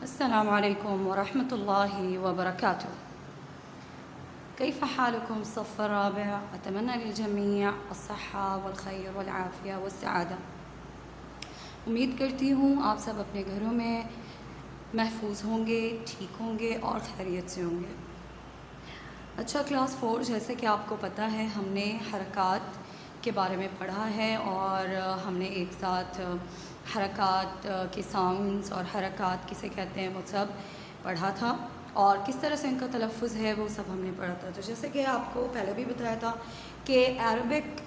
السلام عليكم ورحمة الله وبركاته. كيف حالكم الصف الرابع؟ أتمنى للجميع الصحة والخير والعافية والسعادة. امید کرتی ہوں آپ سب اپنے گھروں میں محفوظ ہوں گے، ٹھیک ہوں گے اور خیریت سے ہوں گے. اچھا، کلاس 4 جیسے کہ آپ کو پتہ ہے ہم نے حرکات کے بارے میں پڑھا ہے اور ہم نے ایک ساتھ حرکات کے ساؤنڈز اور حرکات کسے کہتے ہیں وہ سب پڑھا تھا اور کس طرح سے ان کا تلفظ ہے وہ سب ہم نے پڑھا تھا. تو جیسے کہ آپ کو پہلے بھی بتایا تھا کہ عربک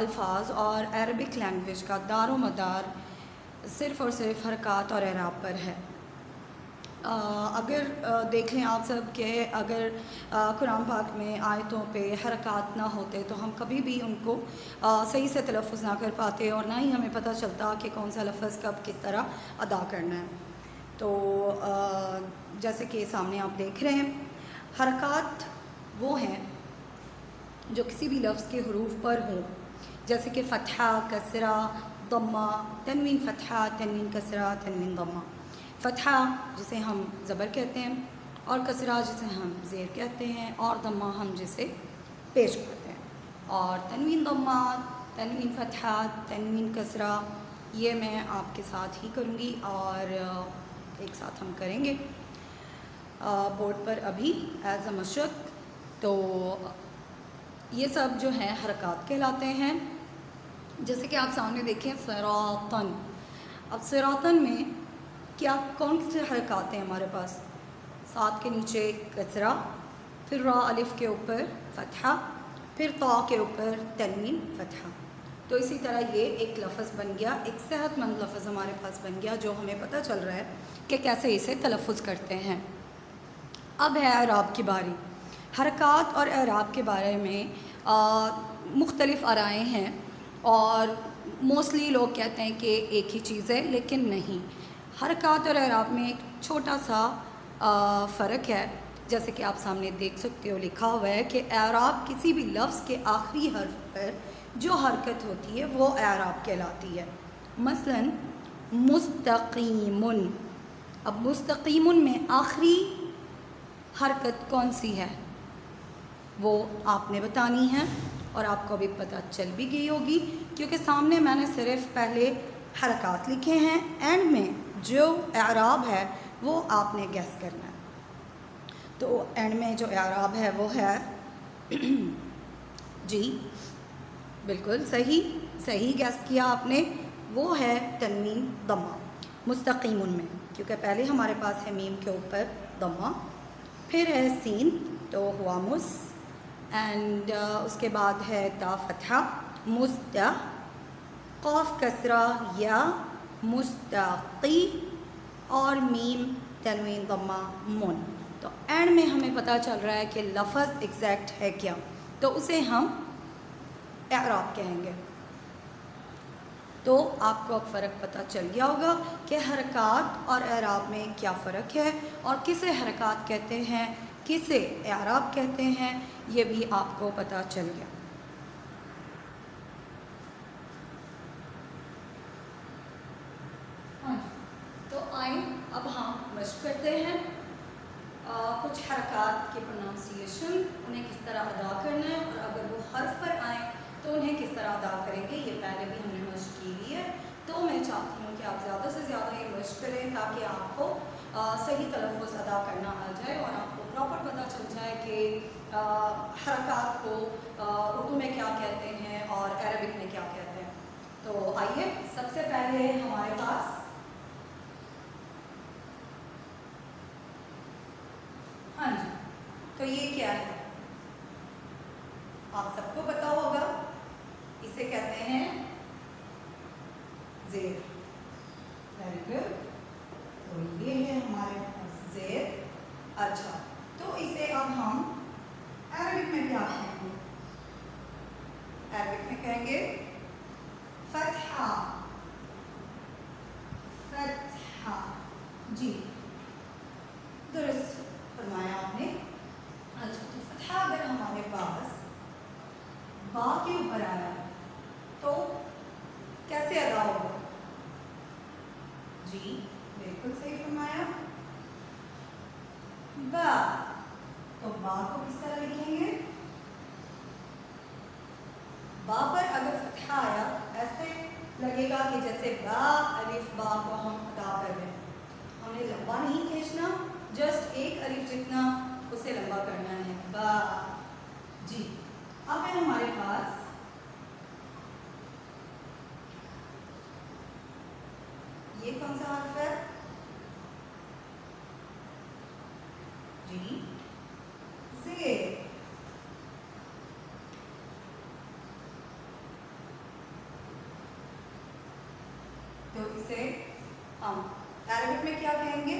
الفاظ اور عربک لینگویج کا دار و مدار صرف اور صرف حرکات اور اعراب پر ہے. اگر دیکھ لیں آپ سب کہ اگر قرآن پاک میں آیتوں پہ حرکات نہ ہوتے تو ہم کبھی بھی ان کو صحیح سے تلفظ نہ کر پاتے اور نہ ہی ہمیں پتہ چلتا کہ کون سا لفظ کب کس طرح ادا کرنا ہے. تو جیسے کہ سامنے آپ دیکھ رہے ہیں حرکات وہ ہیں جو کسی بھی لفظ کے حروف پر ہوں، جیسے کہ فتحہ، کسرہ، ضمہ، تنوین فتحہ، تنوین کسرہ، تنوین ضمہ. فتحہ جسے ہم زبر کہتے ہیں اور کسرہ جسے ہم زیر کہتے ہیں اور ضمہ ہم جسے پیش کہتے ہیں. اور تنوین ضمہ، تنوین فتحہ، تنوین کسرہ یہ میں آپ کے ساتھ ہی کروں گی اور ایک ساتھ ہم کریں گے بورڈ پر ابھی ایز اے مشق. تو یہ سب جو ہیں حرکات کہلاتے ہیں. جیسے کہ آپ سامنے دیکھیں صراطن. اب صراطن میں کیا کون سے حرکات ہیں ہمارے پاس؟ صاد کے نیچے کسرہ، پھر را الف کے اوپر فتحہ، پھر طا کے اوپر تنوین فتحہ. تو اسی طرح یہ ایک لفظ بن گیا، ایک صحت مند لفظ ہمارے پاس بن گیا جو ہمیں پتہ چل رہا ہے کہ کیسے اسے تلفظ کرتے ہیں. اب ہے اعراب کی باری. حرکات اور اعراب کے بارے میں مختلف آرائیں ہیں اور موسٹلی لوگ کہتے ہیں کہ ایک ہی چیز ہے، لیکن نہیں. حرکات اور اعراب میں ایک چھوٹا سا فرق ہے. جیسے کہ آپ سامنے دیکھ سکتے ہو لکھا ہوا ہے کہ اعراب کسی بھی لفظ کے آخری حرف پر جو حرکت ہوتی ہے وہ اعراب کہلاتی ہے. مثلا مستقیم. اب مستقیم میں آخری حرکت کون سی ہے وہ آپ نے بتانی ہے اور آپ کو ابھی پتہ چل بھی گئی ہوگی کیونکہ سامنے میں نے صرف پہلے حرکات لکھے ہیں، اینڈ میں جو اعراب ہے وہ آپ نے گیس کرنا ہے. تو اینڈ میں جو اعراب ہے وہ ہے جی بالکل صحیح گیس کیا آپ نے، وہ ہے تنوین ضمہ مستقیم میں، کیونکہ پہلے ہمارے پاس ہے میم کے اوپر ضمہ، پھر ہے سین تو ہوا مس، اینڈ اس کے بعد ہے تا فتحہ مستہ، قاف کسرہ یا مستقی اور میم تنوین ضمہ من. تو اینڈ میں ہمیں پتہ چل رہا ہے کہ لفظ ایگزیکٹ ہے کیا، تو اسے ہم اعراب کہیں گے. تو آپ کو اب فرق پتہ چل گیا ہوگا کہ حرکات اور اعراب میں کیا فرق ہے اور کسے حرکات کہتے ہیں کسے اعراب کہتے ہیں، یہ بھی آپ کو پتہ چل گیا. تو آئیں اب ہم مشق کرتے ہیں کچھ حرکات کی پروننسیشن، انہیں کس طرح ادا کرنا ہے اور اگر وہ حرف پر آئیں تو انہیں کس طرح ادا کریں گے. یہ پہلے بھی ہم نے مشق کی ہوئی ہے، تو میں چاہتی ہوں کہ آپ زیادہ سے زیادہ یہ مشق کریں تاکہ آپ کو صحیح تلفظ ادا کرنا آ جائے اور آپ کو پراپر پتہ چل جائے کہ حرکات کو اردو میں کیا کہتے ہیں اور عربک میں کیا کہتے ہیں. تو آئیے سب سے پہلے ہمارے پاس ہاں جی، تو یہ کیا ہے آپ سب کو پتا ہوگا، اسے کہتے ہیں زیر. Very good. تو یہ ہے ہمارے پاس زیر. اچھا، تو اسے اب ہم عربک میں کیا کہیں گے؟ عربک میں کہیں گے فتحہ. فتحہ جی درست فرمایا آپ نے. اچھا، تو बा। तो बा को किस तरह लिखेंगे? बा पर अगर फतहा आया ऐसे लगेगा कि जैसे बा अलिफ बा को हम अदा कर रहे हैं। हमने लंबा नहीं खींचना, जस्ट एक अलिफ जितना उसे लंबा करना है, बा। जी, अब है हमारे पास ये कौन सा हर्फ है? जी, ज़ेर। तो इसे हम अरबिक में क्या कहेंगे?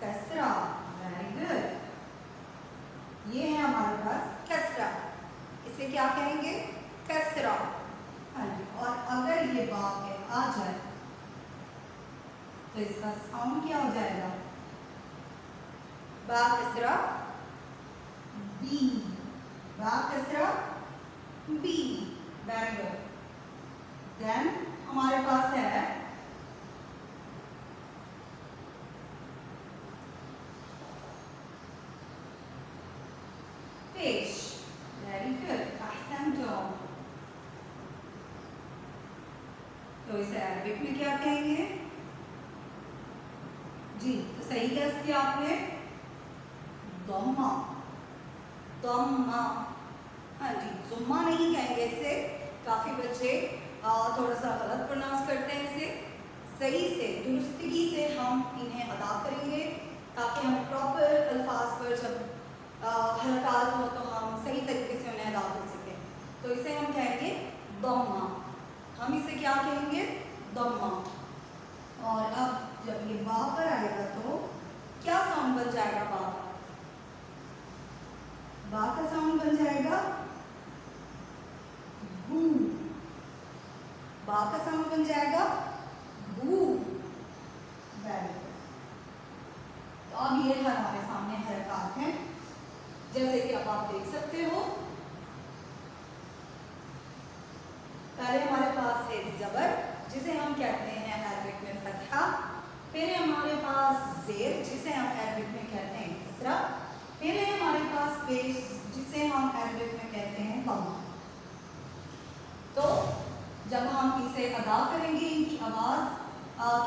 कसरा। Very good. ये है हमारे पास कसरा, इसे क्या कहेंगे? कसरा। हाँ जी, और अगर ये बा के आ जाए तो इसका साउंड क्या हो जाएगा? बा कसरा बी, बा कसरा बी। Very good. देन हमारे पास है पेश। वेरी गुड, अहसनतुम। तो इसे अरबिक में क्या कहेंगे? जी, तो सही गेस किया आपने, दम्मा। दम्मा। हाँ जी, जुम्मा नहीं कहेंगे इसे, काफी बच्चे थोड़ा सा गलत प्रोनाउंस करते हैं इसे। सही से, दुरुस्तगी से हम इन्हें अदा करेंगे ताकि हम प्रॉपर अल्फाज पर जब हरकत हो तो हम सही तरीके से उन्हें अदा कर सकें। तो इसे हम कहेंगे दम्मा। हम इसे क्या कहेंगे? दम्मा। और अब जब ये बा पर आएगा तो क्या साउंड बन जाएगा? बा का, बा का साउंड बन जाएगा बू। बा का साउंड बन जाएगा बू। Very good. तो अब ये हमारे सामने हरकत हैं, जैसे कि अब आप देख सकते हो। पहले हमारे पास है जबर, जिसे हम कहते हैं अरबिक में फतहा। फिर है हमारे पास जेर, जिसे हम अरबिक में कहते हैं कसरा। फिर है हमारे पास पेश, जिसे हम अरबिक में कहते हैं दम्मा। तो जब हम इसे अदा करेंगे, इनकी आवाज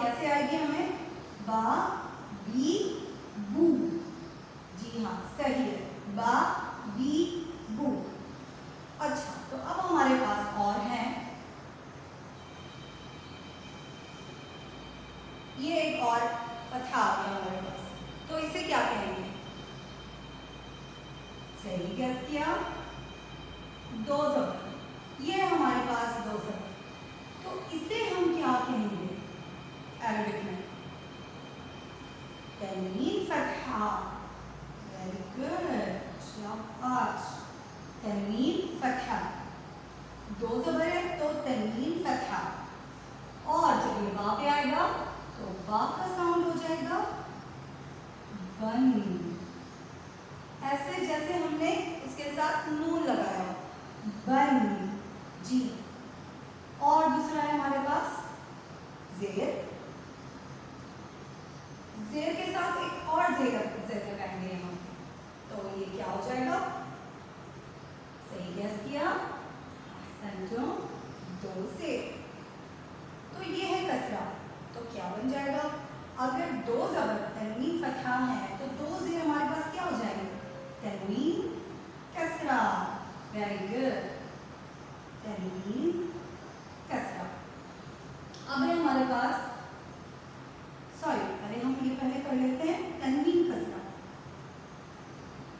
कैसे आएगी हमें? बा बी बू। जी हाँ, सही है, बा बी बू। अच्छा, तो अब हमारे पास और हैं, ये एक और फतहा आ गया हमारे पास, तो इसे क्या कहेंगे? सही गेस किया, दो जबर। ये हमारे पास दो जबर, तो इसे हम क्या कहेंगे अरबिक में? तन्वीन फतहा। वेरी गुड, शाबाश। तन्वीन फतहा, दो जबर है तो तन्वीन फतहा। और जब ये बा पे आएगा तो बा का साउंड हो जाएगा बन। ऐसे जैसे हमने इसके साथ नून लगाया, बन। जी, और दूसरा है हमारे पास जेर। जेर के साथ एक और जेर लगाएंगे हम, तो ये क्या हो जाएगा? सही गेस किया, समझो, दो से। तो ये है कसरा, तो क्या बन जाएगा? अगर दो जबर तन्वीन फतहा है तो दो जेर हमारे पास क्या हो जाएंगे? तन्वीन कसरा। वेरी गुड, तन्वीन कसरा। अब है हमारे पास, सॉरी, अरे हम ये पहले कर लेते हैं तन्वीन कसरा।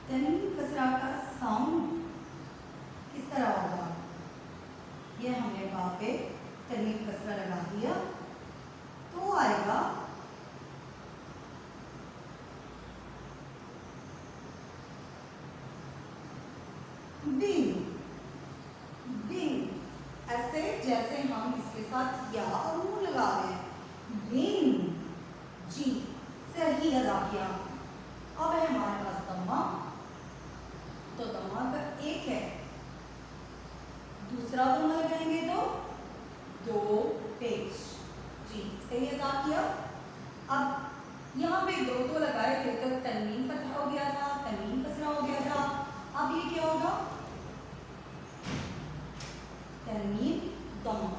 तन्वीन कसरा का साउंड किस तरह होगा? ये हमने बा पे तन्वीन कसरा लगा दिया तो आएगा बिन। बिन, ऐसे जैसे हम इसके साथ या और नून लगा रहे हैं, बिन। जी, सही अदा किया। अब है हमारे पास दम्मा, तो दम्मा पर एक है, दूसरा दम्मा लगाएंगे तो दो पेश। जी, सही अदा किया। अब यहाँ पे दो तो लगाए थे तो तनवीन फतहा हो गया था, तनवीन कसरा हो गया था। अब ये क्या होगा? तनवीन दमा।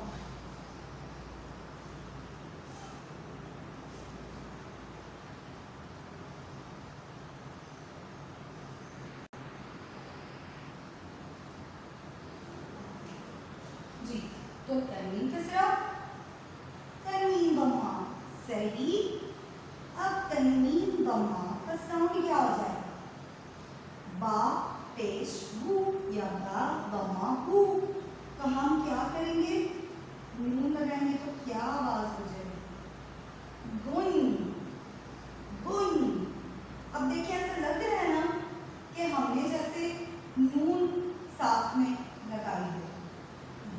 जी, तो तनवीन कसरा, तनवीन दमा, सही। अब तनवीन दमा कसरा में क्या हो जाए? बा पेश बू या बा दमा बू। तो हम क्या करेंगे? नून लगाएंगे तो क्या आवाज हो जाएगी? गुन, गुन। अब देखिए ऐसा लग रहा है ना कि हमने जैसे नून साथ में लगाई है।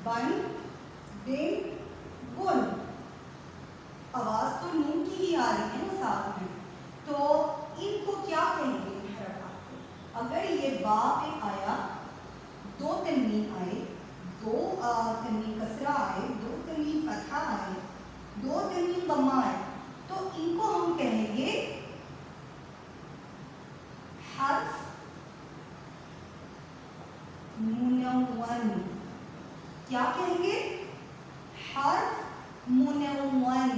बन, बिन, गुन। आवाज तो नून की ही आ रही है ना साथ में। तो इनको क्या कहेंगे इन हरकत को? अगर ये बा पे आया, दो तनवीन आए, दो तनवीन कसरा आए, दो तनवीन फतहा आए, दो तनवीन दम्मा आए, तो इनको हम कहेंगे हर्फ मुनव्वन। क्या कहेंगे? हर्फ मुनव्वन,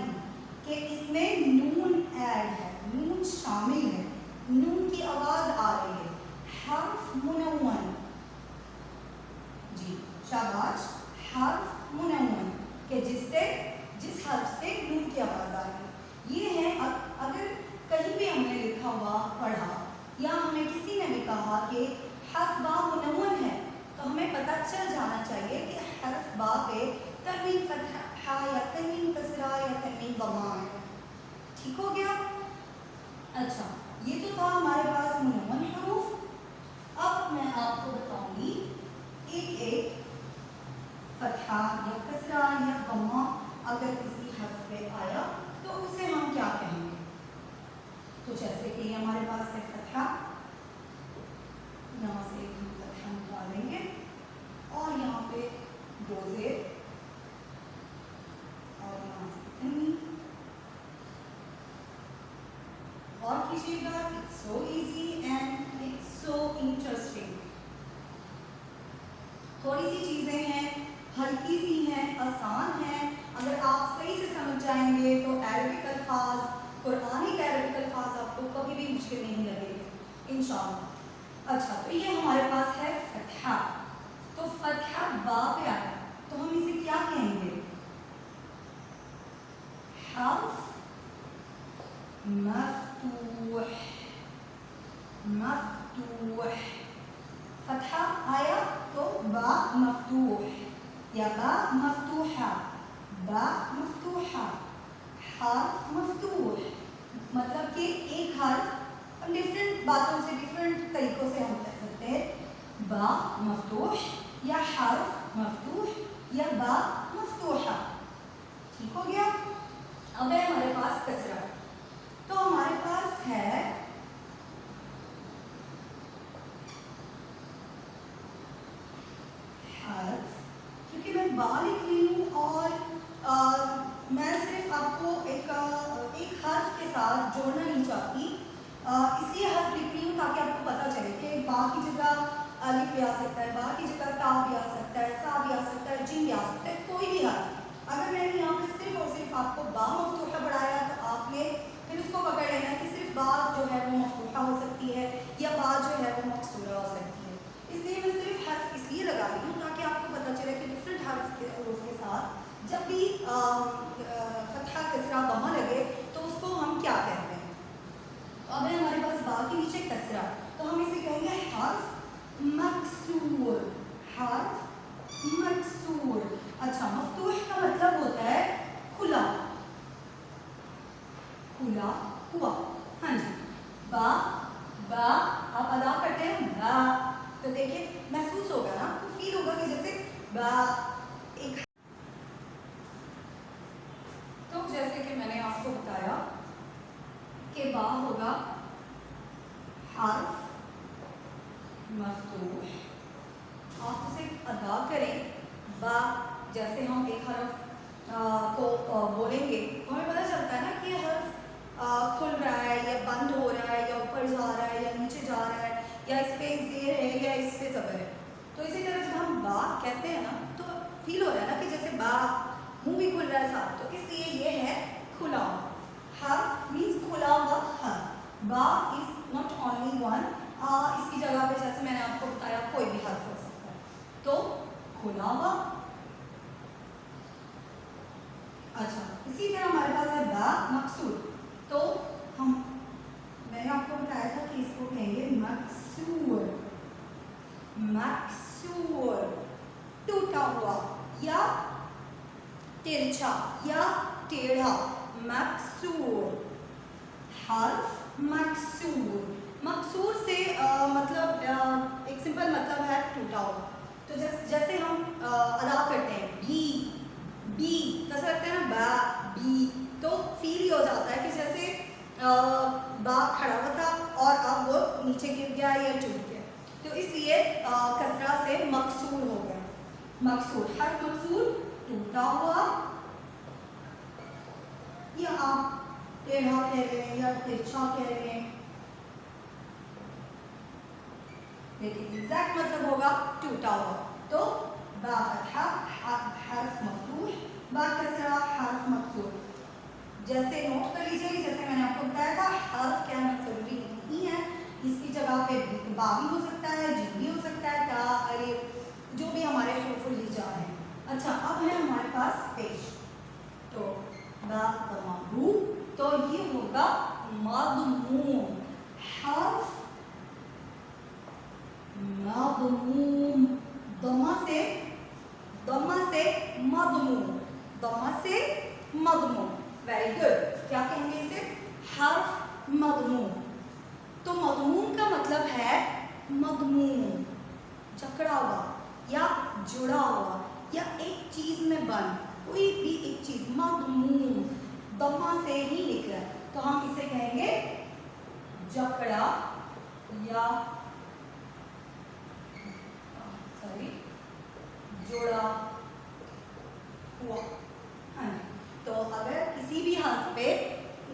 कि इसमें नून ऐड है, नून शामिल है, नून की आवाज आ रही है। हर्फ मुनव्वन। जी शाबाश। हर्फ मुनव्वन के जिस हर्फ से नून की आवाज आ रही है। ये है अगर कहीं भी हमने लिखा हुआ पढ़ा या हमें किसी ने भी कहा कि हर्फ बा मुनव्वन है, तो हमें पता चल जाना चाहिए कि हर्फ बा पे तनवीन फतहा या तनवीन कसरा या तनवीन दमा है। ठीक हो गया? अच्छा, ये तो था हमारे पास मुनव्वन हरूफ। अब मैं आपको बताऊंगी एक एक फतहा या कसरा या दमा अगर किसी हर्फ पे आया तो उसे हम क्या कहेंगे। तो जैसे कि हमारे पास है फतहा, यहाँ से हम फतहा निकालेंगे और यहाँ पे दो ज़ेर और यहाँ से तनवीन। और कीजिएगा, it's so easy and it's so interesting. थोड़ी सी चीजें हैं, हल्की सी हैं, आसान हैं। अगर आप सही से समझ जाएंगे तो अरबिक अल्फाज, कुरानिक अरबिक अल्फाज आपको कभी भी मुश्किल नहीं लगेंगे इंशाअल्लाह। अच्छा, तो ये हमारे पास है फतहा। तो फतहा बा पे आया तो हम इसे क्या कहेंगे? हर्फ मफ्तूह, मफ्तूह। फतहा आया तो बा मफ्तूह या बा मफ्तूहा, बा मफ्तूहा, हर्फ मफ्तूह। मतलब कि एक हर्फ डिफरेंट बातों से, डिफरेंट तरीकों से हम कह सकते हैं बा मफ्तूह या हर्फ मफ्तूह या बा मफ्तूहा। ठीक हो गया? अब है हमारे पास कसरा। तो हमारे पास है हर्फ, क्योंकि मैं बा लिख रही हूँ और मैं सिर्फ आपको एक हर्फ के साथ जोड़ना नहीं चाहती, इसलिए हर्फ लिख रही हूँ ताकि आपको पता चले कि बा की जगह अलिफ भी आ सकता है, बा की जगह ता भी आ सकता है, सा भी आ सकता है, जिन भी आ सकता है, कोई भी हर्फ। अगर मैंने यहाँ पे सिर्फ और सिर्फ आपको बा मफ्तूहा बढ़ाया तो आपने फिर उसको पकड़ लेना है कि सिर्फ बा जो है वो मफ्तूहा हो सकती है या बा जो है वो मकसूरा हो सकती है। इसलिए मैं सिर्फ हर्फ इसलिए लगा रही हूँ ताकि आपको पता चले कि डिफरेंट हर्फ के उसके साथ जब भी फतहा कसरा दमा लगे तो उसको हम क्या कहते हैं। तो अब है हमारे पास बा के नीचे कसरा, तो हम इसे कहेंगे हर्फ मकसूर, हर्फ मकसूर। अच्छा, मफ्तूह का मतलब होता है खुला, खुला हुआ। हाँ जी, बा, बा आप अदा करते हैं बा, तो देखिए महसूस होगा ना, तो फील होगा कि जैसे बा एक। तो जैसे कि मैंने आपको बताया कि बा होगा हर्फ मफ्तूह, आप उसे अदा करें बा। जैसे हम एक हर्फ को बोलेंगे तो हमें पता चलता है ना कि ये हर्फ खुल रहा है या बंद कहते हैं ना तो फील हो रहा है ना कि जैसे बा मुंह भी खुल रहा है साथ, तो इसलिए ये है खुला हुआ। हर्फ मीन्स खुला हुआ हर्फ। बा इज नॉट ओनली वन, इसकी जगह पे जैसे मैंने आपको बताया कोई भी हर्फ हो सकता है, तो खुला हुआ। अच्छा, इसी तरह हमारे पास है बा मकसूर, तो मैंने आपको बताया था कि इसको कहेंगे मकसूर। मकसूर टूटा हुआ या तिरछा या टेढ़ा, मकसूर। हर्फ मकसूर, मकसूर से मतलब एक सिंपल मतलब है टूटा हुआ। तो जैसे हम अदा करते हैं बी, कैसा लगता है ना बा बी, तो फील ही हो जाता है कि जैसे बा खड़ा हुआ था और अब वो नीचे गिर गया या टूट गया, तो इसलिए कसरा से मकसूर हो गया। मकसूर, हर्फ मकसूर टूटा हुआ, या आप टेढ़ा कह रहे हैं या तिरछा कह रहे हैं, लेकिन एग्जैक्ट मतलब होगा टूटा हुआ। तो बा फतहा हर्फ मफ्तूह, बा कसरा हर्फ मकसूर। जैसे नोट कर लीजिए, जैसे मैंने आपको बताया था हर्फ कहना जरूरी नहीं है, इसकी जगह पे बा भी हो सकता है, जिम भी हो सकता है, ता अलिफ, जो भी हमारे हुरूफ हिजा हैं। अच्छा, अब है हमारे पास पेश, तो बा तमाबू, तो ये होगा मदमूम। हर्फ मदमूम, दमा से मदमूम, दमा से मदमूम। वेरी गुड, क्या कहेंगे इसे? हर्फ मदमूम। तो मदमूम का मतलब है मदमूम, जकड़ा हुआ या जुड़ा हुआ या एक चीज में बंद, कोई भी एक चीज, मदमूम दमा से ही निकला है, तो हम इसे कहेंगे जकड़ा या जोड़ा हुआ। हाँ, तो अगर किसी भी हर्फ पे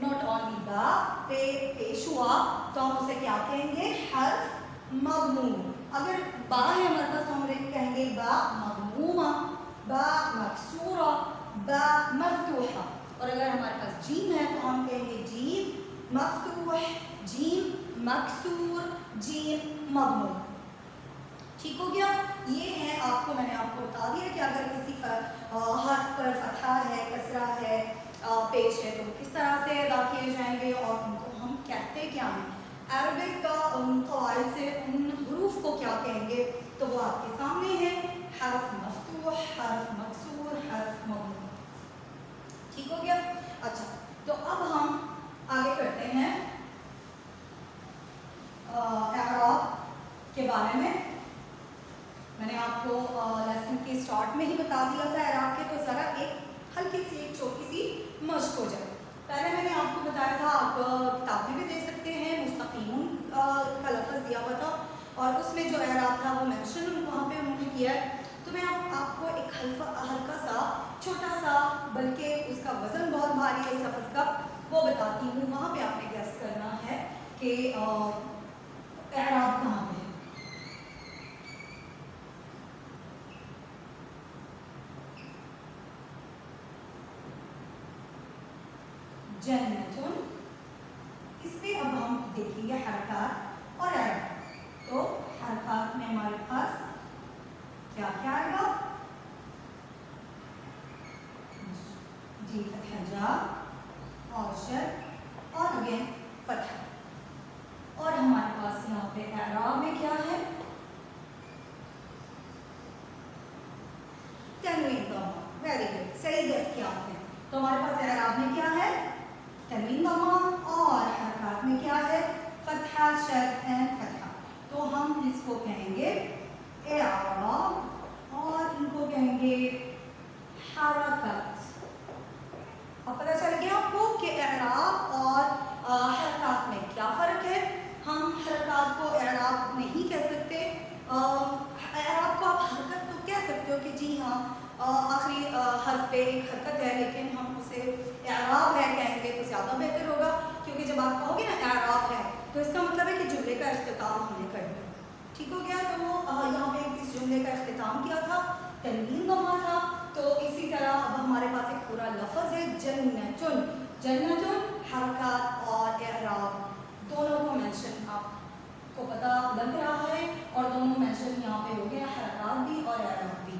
नॉट ओनली बा पे पेश हुआ तो हम उसे क्या कहेंगे? हर्फ मदमूम। अगर बा है हमारे पास तो हम कहेंगे बा मदमूमा, बा मकसूरा, बा मफ्तूहा। और अगर हमारे पास जीम है तो हम कहेंगे जीम मफ्तूह, जीम मकसूर, जीम मदमूम। ठीक हो गया? ये है आपको, मैंने आपको बता दिया कि अगर किसी हर्फ पर फतहा है, कसरा है, पेश है, तो किस तरह से अदा किए जाएंगे और उनको हम कहते क्या हैं, अरबिक का उन कवाइद से उन हुरूफ को क्या कहेंगे, तो वो आपके सामने है। हर्फ मफ्तूह, हर्फ मकसूर, हर्फ मदमूम। ठीक हो गया? अच्छा, तो अब हम आगे करते हैं एराब के बारे में। मैंने आपको लेसन के स्टार्ट में ही बता दिया था एराब के, तो ज़रा एक हल्की सी एक छोटी सी मश्क हो जाए। पहले मैंने आपको बताया था, आप किताबें भी दे सकते हैं, मुस्तकीम का लफ्ज़ दिया हुआ था और उसमें जो एराब था वो मेंशन वहाँ पे उन्होंने किया है। तो मैं आपको एक हल्का सा छोटा सा, बल्कि उसका वज़न बहुत भारी है इस लफ्ज़ का, वो बताती हूँ। वहाँ पे आपने गेस करना है कि एराब कहाँ पे है। जन्नतुन, इस पे अब हम देखेंगे हरकत और एराब। तो हरकत में हमारे पास क्या क्या आएगा? जी फतह जा और शद और अगेन फतह। और हमारे पास यहाँ पे एराब में क्या है? तनवीन दमा। वेरी गुड, सही गेस किया आपने। तो हमारे पास एराब में क्या है? तनवीन दमा, और हरकत में क्या है? फतहा, शद एंड फतहा। तो हम इसको कहेंगे एराब और इनको कहेंगे हरकत। अब पता चल गया आपको कि एराब और हरकत में क्या फ़र्क है। हम हरकत को एराब नहीं कह सकते, एराब को आप हरकत तो कह सकते हो कि जी हाँ आखिरी हर्फ पे एक हरकत है, लेकिन हम उसे एराब है कहेंगे तो ज़्यादा बेहतर होगा, क्योंकि जब आप कहोगे ना एराब है तो इसका मतलब है कि जुमले का इख्तिताम हमने कर दिया। ٹھیک ہو گیا؟ تو یہاں پہ اس جملے کا اختتام کیا تھا، تنوین ضمہ تھا. تو اسی طرح اب ہمارے پاس ایک پورا لفظ ہے جنتن. جنتن حرکات اور اعراب دونوں کو مینشن آپ کو پتہ لگ رہا ہے، اور دونوں مینشن یہاں پہ ہو گیا، حرکات بھی اور اعراب بھی.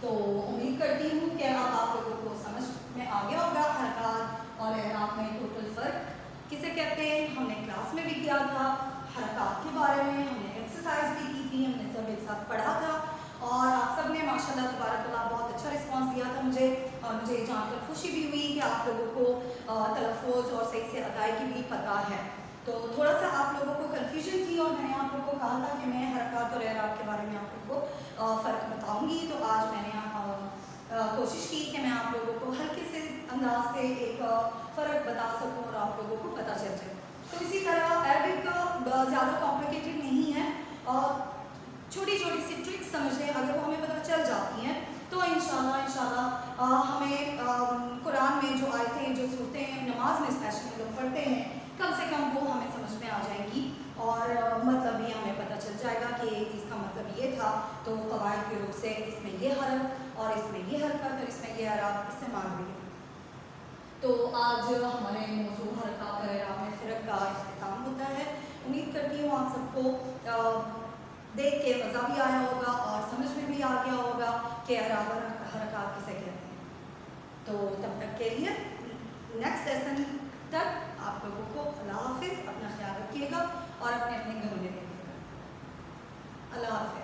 تو امید کرتی ہوں کہ اب آپ لوگوں کو سمجھ میں آ گیا ہوگا حرکات اور اعراب میں ٹوٹل فرق کسے کہتے ہیں. ہم نے کلاس میں بھی کیا تھا حرکات کے بارے میں، ہم نے ایکسرسائز بھی کی تھی، ہم نے سب ایک ساتھ پڑھا تھا، اور آپ سب نے ماشاء اللہ تبارک اللہ بہت اچھا رسپانس دیا تھا مجھے، اور مجھے یہ جان کر خوشی بھی ہوئی کہ آپ لوگوں کو تلفظ اور صحیح سے ادائیگی بھی پتہ ہے. تو تھوڑا سا آپ لوگوں کو کنفیوژن تھی، اور میں نے آپ لوگوں کو کہا تھا کہ میں حرکات اور اعراب کے بارے میں آپ لوگوں کو فرق بتاؤں گی. تو آج میں نے کوشش کی کہ میں آپ لوگوں کو ہلکے سے انداز سے ایک فرق بتا سکوں اور آپ لوگوں کو پتہ چل جائے. تو اسی طرح عربک زیادہ کمپلیکیٹڈ نہیں ہے، اور چھوٹی چھوٹی سی ٹرکس سمجھیں اگر وہ ہمیں پتہ چل جاتی ہیں تو انشاءاللہ ہمیں قرآن میں جو آیتیں جو صورتیں نماز میں اسپیشلی لوگ پڑھتے ہیں کم سے کم وہ ہمیں سمجھ میں آ جائیں گی، اور مطلب بھی ہمیں پتہ چل جائے گا کہ اس کا مطلب یہ تھا. تو قواعد کے روپ سے اس میں یہ حرف اور اس میں یہ حرکت اور اس میں یہ اعراب استعمال ہوئی ہے. تو آج ہمارے موضوع حرکات اور اعراب میں فرق کا اختتام ہوتا ہے. امید کرتی ہوں آپ سب کو دیکھ کے مزہ بھی آیا ہوگا اور سمجھ میں بھی آ گیا ہوگا کہ اعراب اور حرکات کسے کہتے ہیں. تو تب تک کے لیے نیکسٹ لیسن تک آپ لوگوں کو اللہ حافظ. اپنا خیال رکھیے گا اور اپنے گھروں میں رہیے گا. اللہ حافظ.